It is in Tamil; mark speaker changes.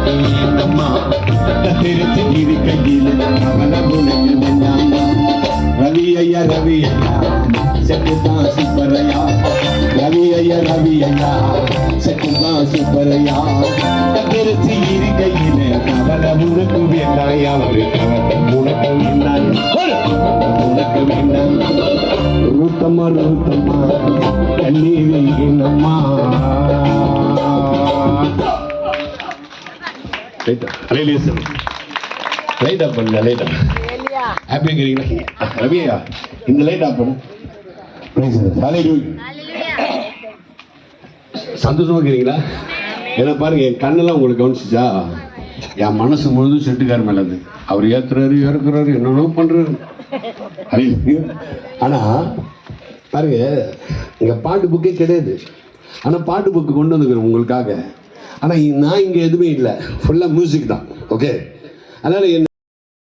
Speaker 1: என்னம்மா கத்திரிச்சு இருக்கையில் அவன உனக்கு வேண்டாமா ரவி ஐயா செட்டுதான் சூப்பரையா ரவி ஐயா செட்டுதான் சூப்பரையா கத்திரிச்சு இருக்கையில் அவன உனக்கு வேண்டாயா ஒரு கவலை உனக்கு வேண்டாம் உனக்கு வேண்டாம் ரூத்தம்மா கண்ணீர் என்னம்மா லைட்டா பண்ண லைட்டா ஹாப்பி இருக்கிறீங்களா ரவியா இந்த லைட் ஆஃப் பண்ணு சந்தோஷமா இருக்கிறீங்களா ஏன்னா பாருங்க என் கண்ணெல்லாம் உங்களுக்கு கவனிச்சுச்சா என் மனசு முழுதும் செட்டுக்கார மேல இருந்து அவர் ஏத்துறாரு இறக்குறாரு என்னென்ன பண்றாரு ஆனா பாருங்க இங்க பாட்டு புக்கே கிடையாது ஆனா பாட்டு புக்கு கொண்டு வந்துக்கிறேன் உங்களுக்காக ஆனா நான் இங்க எதுவுமே இல்லை ஃபுல்லா மியூசிக் தான் ஓகே அதனால என்ன